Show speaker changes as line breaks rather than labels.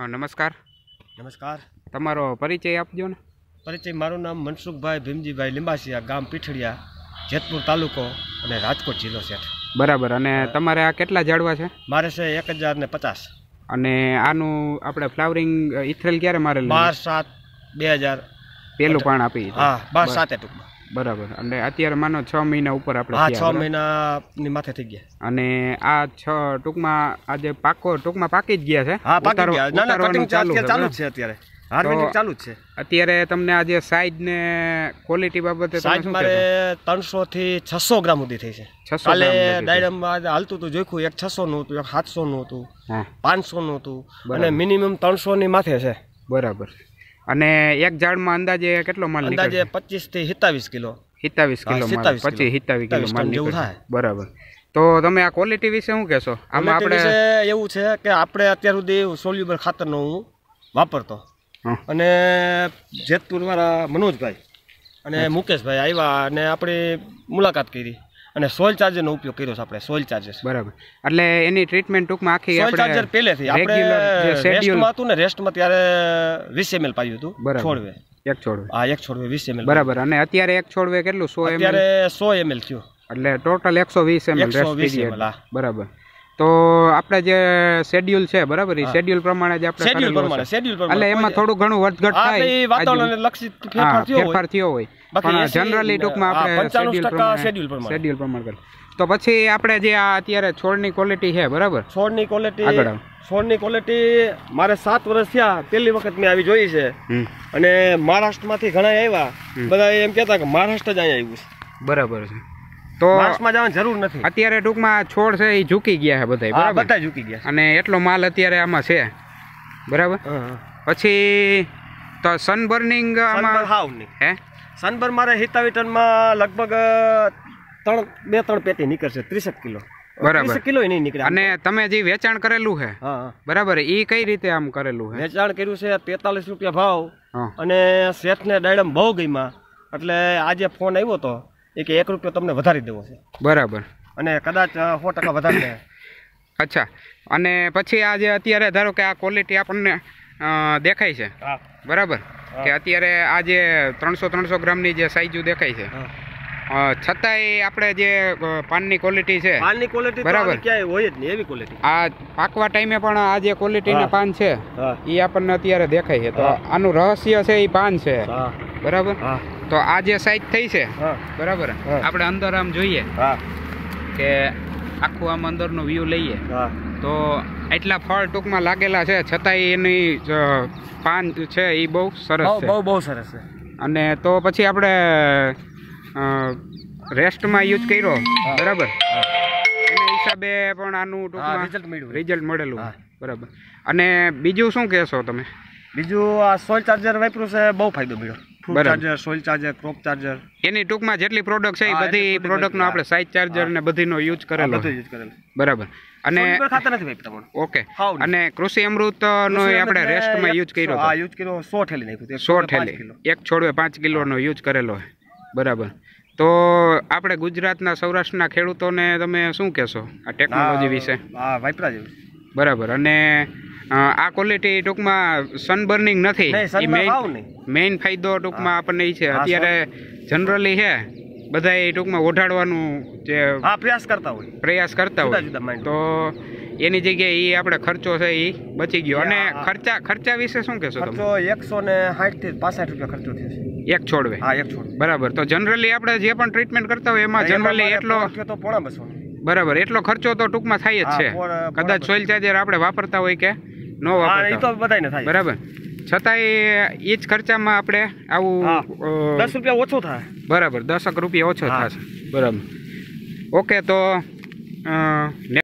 નમસ્કાર.
નમસ્કાર.
તમારો પરિચય આપજો ને.
પરિચય મારું નામ મનસુખભાઈ ભીમજીભાઈ લીંબાસિયા, ગામ પીઠડિયા, જેતપુર તાલુકો અને રાજકોટ જિલ્લો છે.
બરાબર. અને તમારે આ કેટલા ઝાડવા છે?
મારે છે 1050.
અને આનું આપણે ફ્લાવરિંગ ઇથરેલ ક્યારે મારેલું?
12/7/2000
પેલું પાણ આપી.
હા, 12/7 ટૂંકમાં.
બરાબર. અને અત્યારે માનો 6 મહિના ઉપર આપણે.
હા, 6 મહિનાની માથે થઈ ગયા.
અને આ 6 ટૂંકમાં આજે ટૂંકમાં પાકી જ ગયા છે.
હા, પાકી ગયા. ના ના, કટિંગ ચાલુ છે અત્યારે. હાર્વેસ્ટિંગ ચાલુ જ છે
અત્યારે. તમને આજે સાઈઝ ને ક્વોલિટી બાબતે
સાઈઝ મારે 300 થી 600 ગ્રામ સુધી થઈ છે. કાલે ડાયરામ હાલતું હતું, જોઈખું એક 600 નું હતું, એક 700 નું હતું, 500 નું હતું અને મિનિમમ 300 ની માથે છે.
બરાબર. અને એક ઝાડમાં અંદાજે કેટલો માલ નીકળે?
અંદાજે 25 થી 27 કિલો.
27 કિલો માલ. 27 કિલો માલ જેવું થાય. બરાબર. તો તમે આ ક્વોલિટી વિશે શું કહેશો?
આમાં આપણે એવું છે કે આપણે અત્યાર સુધી સોલ્યુબલ ખાતરનો હું વાપરતો, અને જેતપુર વાળા મનોજભાઈ અને મુકેશભાઈ આવ્યા અને આપણી મુલાકાત કરી અને સોઇલ ચાર્જરનો ઉપયોગ કર્યો છે આપણે. Soil charger.
બરાબર. એટલે એની ટ્રીટમેન્ટ ટૂંકમાં આખી
સોઇલ ચાર્જર પહેલેથી આપણે રેસ્ટમાં હતું ને, રેસ્ટમાં ત્યારે 20 ml પાયું હતું છોડવે. એક છોડવે? હા, એક છોડવે 20 ml.
બરાબર. અને અત્યારે એક છોડવે કેટલું? 100 ml.
અત્યારે 100 ml થયું. એટલે
ટોટલ 120 ml. બરાબર. તો આપણે જે શેડ્યુલ છે, બરાબર, એ શેડ્યુલ પ્રમાણે જ આપણે એટલે એમાં થોડું ઘણું વધઘટ થાય,
વાતાવરણને લક્ષિત ફેરફાર
થયો હોય, પણ જનરલી ટૂંકમાં આપણે શેડ્યુલ પ્રમાણે કરીએ. તો પછી આપણે જે આ અત્યારે છોડની ક્વોલિટી છે, બરાબર, છોડની
ક્વોલિટી મારે 7 વર્ષ થયા, પહેલી વખત મેં આવી જોઈ છે. અને મહારાષ્ટ્રમાંથી ઘણા આવ્યા, બધા એમ કહેતા કે મહારાષ્ટ્ર જ અહીંયા આવ્યું છે.
બરાબર છે. તો
જવાની જરૂર નથી.
અત્યારે ટૂંકમાં છોડ છે એ ઝૂકી ગયા છે બધા.
બધા ઝૂકી ગયા
અને એટલો માલ અત્યારે આમાં છે. બરાબર. પછી તો સનબર્નિંગ
હે સનબર્ન મારે હિતાવિટનમાં લગભગ 2-3 પેટી નીકળશે, 30 કિલો. બરાબર. કિલો નહીં નીકળે.
અને તમે જે વેચાણ કરેલું છે, બરાબર, એ કઈ રીતે આમ કરેલું છે?
વેચાણ કર્યું છે 43 રૂપિયા ભાવ. અને શેઠને ડાયડમ બહુ ગઈમાં, એટલે આજે ફોન આવ્યો હતો કે 1 રૂપિયો તમને વધારી દેવો છે.
બરાબર.
અને કદાચ 100% વધારી દે.
અચ્છા. અને પછી આજે અત્યારે ધારો કે આ ક્વોલિટી આપણને દેખાય છે, બરાબર, કે અત્યારે આ જે 300 ગ્રામની જે સાઈઝ દેખાય છે, છતાંય આપણે જે પાનની ક્વોલિટી છે, બરાબર,
ક્યાંય હોય જ નહીં એવી ક્વોલિટી.
આ પાકવા ટાઈમે પણ આ જે ક્વોલિટીના પાન છે એ આપણને અત્યારે દેખાય છે. તો આનું રહસ્ય છે એ પાન છે, બરાબર. તો આ જે સાઈઝ થઈ છે, બરાબર, આપણે અંદર આમ જોઈએ કે આખું આમ અંદરનો વ્યૂ લઈએ તો એટલા ફળ ટૂંકમાં લાગેલા છે, છતાંય એની પાન છે એ બહુ સરસ છે.
બહુ સરસ છે.
અને તો પછી આપણે રેસ્ટમાં યુઝ કર્યો, બરાબર, એના હિસાબે પણ આનું ટૂંકમાં રિઝલ્ટ મળેલું, બરાબર. અને બીજું શું કહેશો તમે?
બીજું આ સોઇલ ચાર્જર વાપર્યું છે, બહુ ફાયદો મળ્યો. Charger, soil charger, crop charger,
એની ટૂંકમાં જેટલી પ્રોડક્ટ છે એ બધી પ્રોડક્ટનો આપણે સાઇઝ ચાર્જર ને બધીનો યુઝ કરેલો, બરાબર. અને ઓકે. અને કૃષિ અમૃત નો આપણે રેસ્ટમાં યુઝ કર્યો,
100 થેલી નાખ્યું.
100 થેલી, એક છોડવે 5 કિલોનો યુઝ કરેલો છે, બરાબર. તો આપણે ગુજરાતના સૌરાષ્ટ્રના ખેડૂતોને તમે શું કહેશો આ ટેકનોલોજી વિશે?
વાપરા જેવું,
બરાબર. અને આ ક્વોલિટી ટૂંકમાં સનબર્નિંગ નથી, મેઇન ફાયદો ટૂંકમાં આપણને એ છે. અત્યારે જનરલી છે બધા એ ટૂંકમાં ઓઢાડવાનું જે પ્રયાસ કરતા હોય, તો એની જગ્યાએ એ આપણે ખર્ચો છે એ બચી ગયો. અને ખર્ચા વિશે શું કહેશો તમે?
160 થી 65 રૂપિયા ખર્ચો થયો છે
એક છોડવે. બરાબર. તો જનરલી આપણે જે પણ ટ્રીટમેન્ટ કરતા હોય એમાં જનરલી એટલો, બરાબર, એટલો ખર્ચો તો ટૂંકમાં થાય જ છે. કદાચ સોઇલ ચાર્જર આપણે વાપરતા હોય કે ન વાપરતા, બરાબર, છતાંય એ જ ખર્ચામાં આપણે આવું
10 રૂપિયા ઓછો થાય,
બરાબર, 10 રૂપિયા ઓછો થશે, બરાબર. ઓકે. તો